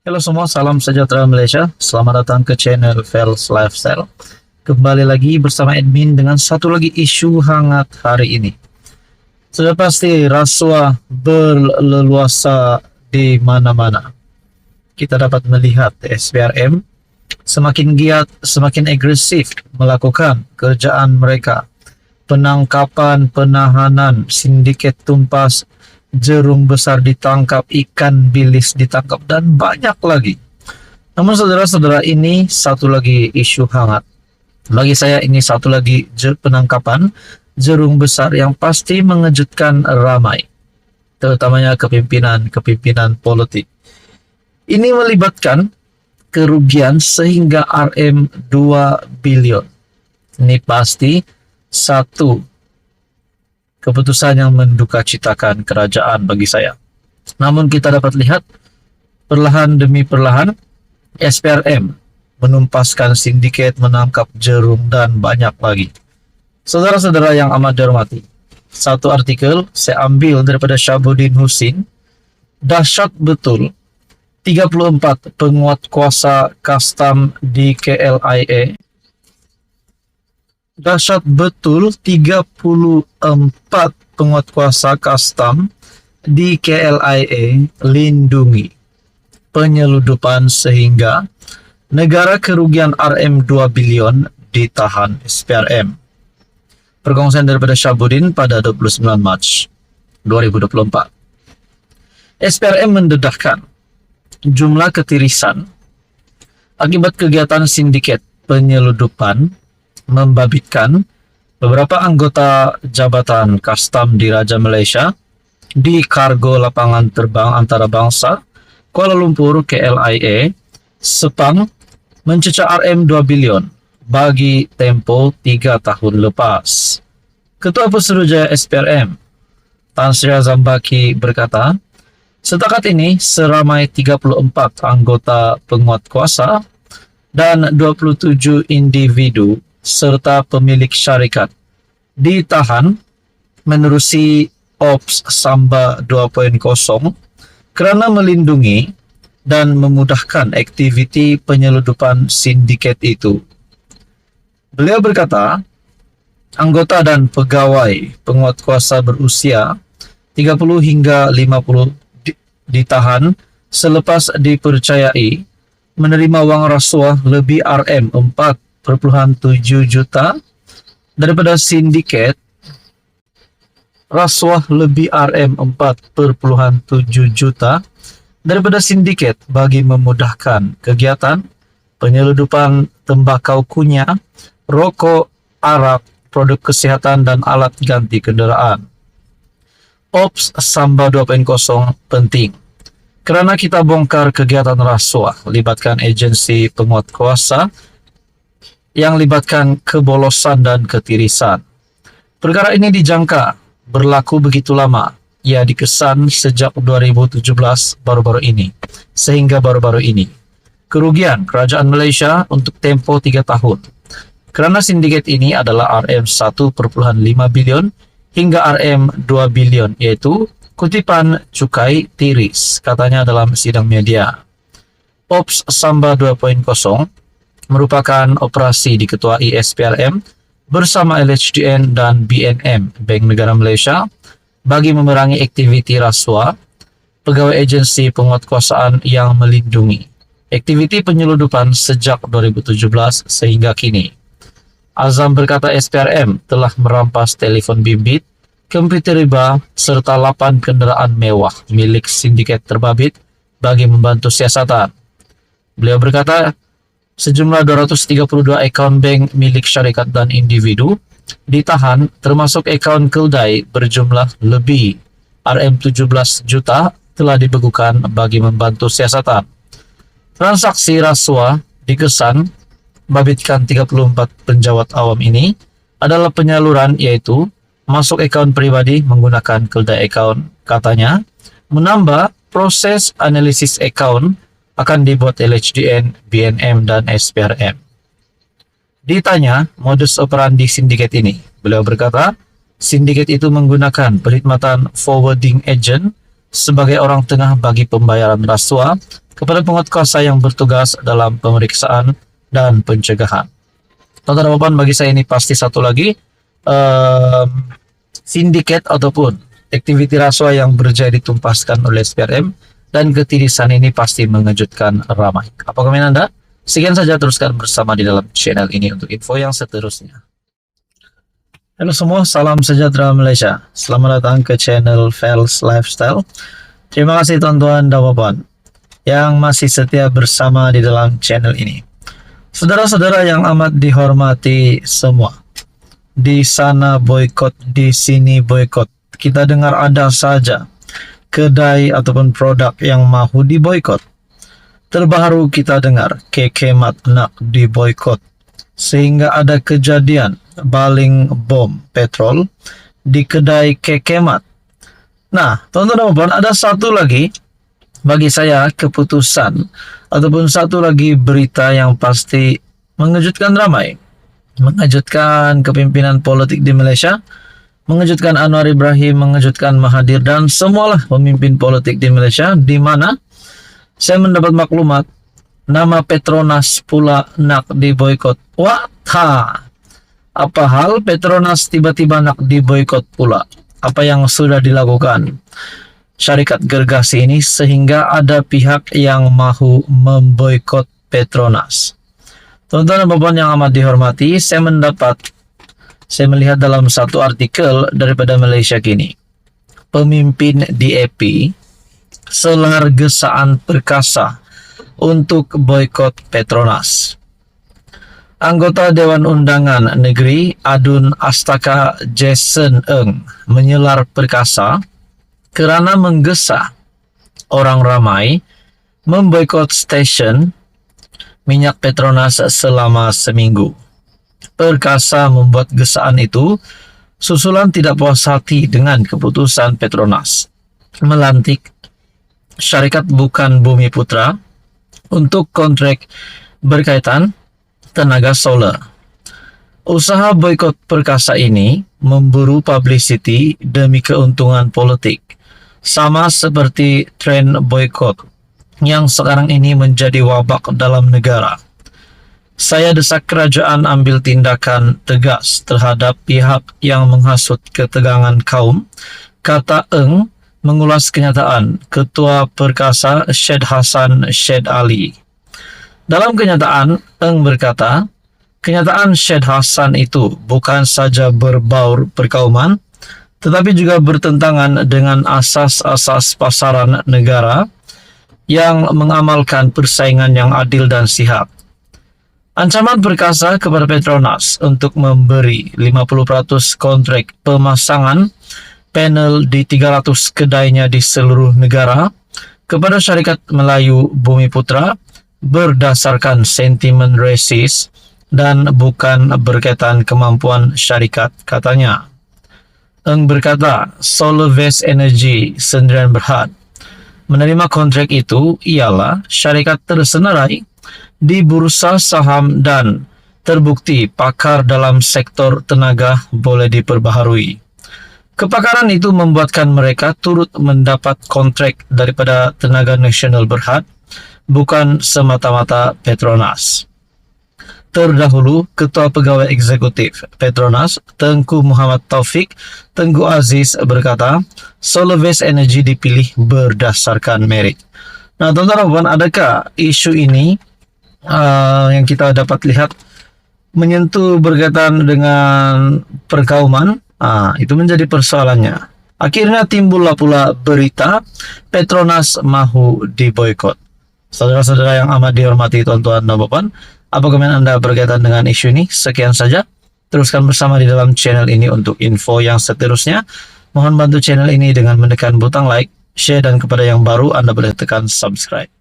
Halo semua, salam sejahtera Malaysia. Selamat datang ke channel Fels Lifestyle. Kembali lagi bersama admin dengan satu lagi isu hangat hari ini. Sudah pasti rasuah berleluasa di mana-mana. Kita dapat melihat SPRM semakin giat, semakin agresif melakukan kerjaan mereka. Penangkapan, penahanan, sindiket tumpas, jerung besar ditangkap, ikan bilis ditangkap, dan banyak lagi. Namun saudara-saudara, ini satu lagi isu hangat. Bagi saya ini satu lagi penangkapan jerung besar yang pasti mengejutkan ramai, terutamanya kepimpinan politik. Ini melibatkan kerugian sehingga RM 2 bilion. Ini pasti satu keputusan yang mendukacitakan kerajaan bagi saya. Namun kita dapat lihat perlahan demi perlahan SPRM menumpaskan sindiket, menangkap jerung, dan banyak lagi. Saudara-saudara yang amat dihormati, satu artikel saya ambil daripada Syabuddin Husin. Dahsyat betul 34 penguat kuasa kastam di KLIA. Dahsyat betul 34 penguatkuasa kastam di KLIA lindungi penyeludupan sehingga negara kerugian RM 2 bilion ditahan SPRM. Perkongsian daripada Syabuddin pada 29 Mac 2024. SPRM mendedahkan jumlah ketirisan akibat kegiatan sindiket penyeludupan membabitkan beberapa anggota jabatan kastam di Raja Malaysia di kargo lapangan terbang antarabangsa Kuala Lumpur KLIA Sepang mencecah RM 2 bilion bagi tempoh 3 tahun lepas. Ketua Pesuruhjaya SPRM Tan Sri Zambaki berkata, setakat ini seramai 34 anggota penguatkuasa dan 27 individu serta pemilik syarikat ditahan menerusi Ops Samba 2.0 kerana melindungi dan memudahkan aktiviti penyeludupan sindiket itu. Beliau berkata, anggota dan pegawai penguatkuasa berusia 30 hingga 50 ditahan selepas dipercayai menerima wang rasuah lebih RM 4,7 juta daripada sindiket rasuah lebih RM 4,7 juta daripada sindiket bagi memudahkan kegiatan penyeludupan tembakau kunyah, rokok, arak, produk kesihatan dan alat ganti kenderaan. Ops Samba 2.0 penting kerana kita bongkar kegiatan rasuah, libatkan agensi penguatkuasa yang libatkan kebolosan dan ketirisan. Perkara ini dijangka berlaku begitu lama. Ia dikesan sejak 2017 baru-baru ini, sehingga baru-baru ini. Kerugian kerajaan Malaysia untuk tempoh 3 tahun. Kerana sindiket ini adalah RM 1,5 bilion hingga RM 2 bilion, yaitu kutipan cukai tiris, katanya dalam sidang media. Ops Samba 2.0 merupakan operasi diketuai SPRM bersama LHDN dan BNM, Bank Negara Malaysia, bagi memerangi aktiviti rasuah, pegawai agensi penguatkuasaan yang melindungi aktiviti penyeludupan sejak 2017 sehingga kini. Azam berkata SPRM telah merampas telefon bimbit, komputer riba, serta 8 kenderaan mewah milik sindiket terbabit bagi membantu siasatan. Beliau berkata, sejumlah 232 akaun bank milik syarikat dan individu ditahan, termasuk akaun keldai berjumlah lebih RM 17 juta telah dibekukan bagi membantu siasatan. Transaksi rasuah dikesan babitkan 34 penjawat awam ini adalah penyaluran, yaitu masuk akaun pribadi menggunakan keldai akaun. Katanya, menambah proses analisis akaun akan dibuat LHDN, BNM, dan SPRM. Ditanya modus operandi sindiket ini, beliau berkata, sindiket itu menggunakan perkhidmatan forwarding agent sebagai orang tengah bagi pembayaran rasuah kepada penguatkuasa yang bertugas dalam pemeriksaan dan pencegahan. Tonton Bapak, bagi saya ini pasti satu lagi sindiket ataupun aktiviti rasuah yang berjaya ditumpaskan oleh SPRM, dan ketirisan ini pasti mengejutkan ramai. Apa komen Anda? Sekian saja, teruskan bersama di dalam channel ini untuk info yang seterusnya. Halo semua, salam sejahtera Malaysia. Selamat datang ke channel Fels Lifestyle. Terima kasih tuan-tuan dan puan yang masih setia bersama di dalam channel ini. Saudara-saudara yang amat dihormati semua, di sana boykot, di sini boykot. Kita dengar ada saja kedai ataupun produk yang mahu diboykot. Terbaru kita dengar Kekemat nak diboykot, sehingga ada kejadian baling bom petrol di kedai Kekemat. Nah, teman-teman, ada satu lagi bagi saya keputusan ataupun satu lagi berita yang pasti mengejutkan ramai, mengejutkan kepimpinan politik di Malaysia, mengejutkan Anwar Ibrahim, mengejutkan Mahathir, dan semualah pemimpin politik di Malaysia, di mana saya mendapat maklumat nama Petronas pula nak diboykot. Wah, apa hal Petronas tiba-tiba nak diboykot pula? Apa yang sudah dilakukan syarikat gergasi ini sehingga ada pihak yang mahu memboykot Petronas? Teman-teman dan puan yang amat dihormati, saya melihat dalam satu artikel daripada Malaysia Kini, pemimpin DAP selar gesaan perkasa untuk boykot Petronas. Anggota Dewan Undangan Negeri Adun Astaka Jason Eng menyelar perkasa kerana menggesa orang ramai memboikot stesen minyak Petronas selama seminggu. Perkasa membuat gesaan itu susulan tidak puas hati dengan keputusan Petronas melantik syarikat Bukan Bumi Putra untuk kontrak berkaitan tenaga solar. Usaha boikot perkasa ini memburu publicity demi keuntungan politik, sama seperti tren boikot yang sekarang ini menjadi wabak dalam negara. Saya desak kerajaan ambil tindakan tegas terhadap pihak yang menghasut ketegangan kaum, kata Eng mengulas kenyataan Ketua Perkasa Syed Hassan Syed Ali. Dalam kenyataan, Eng berkata, kenyataan Syed Hassan itu bukan saja berbaur perkauman, tetapi juga bertentangan dengan asas-asas pasaran negara yang mengamalkan persaingan yang adil dan sihat. Ancaman perkasa kepada Petronas untuk memberi 50% kontrak pemasangan panel di 300 kedainya di seluruh negara kepada syarikat Melayu Bumi Putra berdasarkan sentimen resis dan bukan berkaitan kemampuan syarikat, katanya. Eng berkata, Solarvest Energy Sdn Bhd menerima kontrak itu ialah syarikat tersenarai di bursa saham dan terbukti pakar dalam sektor tenaga boleh diperbaharui. Kepakaran itu membuatkan mereka turut mendapat kontrak daripada Tenaga Nasional Berhad, bukan semata-mata Petronas. Terdahulu, Ketua Pegawai Eksekutif Petronas, Tengku Muhammad Taufik Tengku Aziz berkata, Solarvest Energy dipilih berdasarkan merit. Nah, teman-teman, adakah isu ini yang kita dapat lihat menyentuh berkaitan dengan perkauman? Itu menjadi persoalannya. Akhirnya timbullah pula berita Petronas mahu diboykot. Saudara-saudara yang amat dihormati tuan-tuan dan puan, apa komen Anda berkaitan dengan isu ini? Sekian saja. Teruskan bersama di dalam channel ini untuk info yang seterusnya. Mohon bantu channel ini dengan menekan butang like, share, dan kepada yang baru Anda boleh tekan subscribe.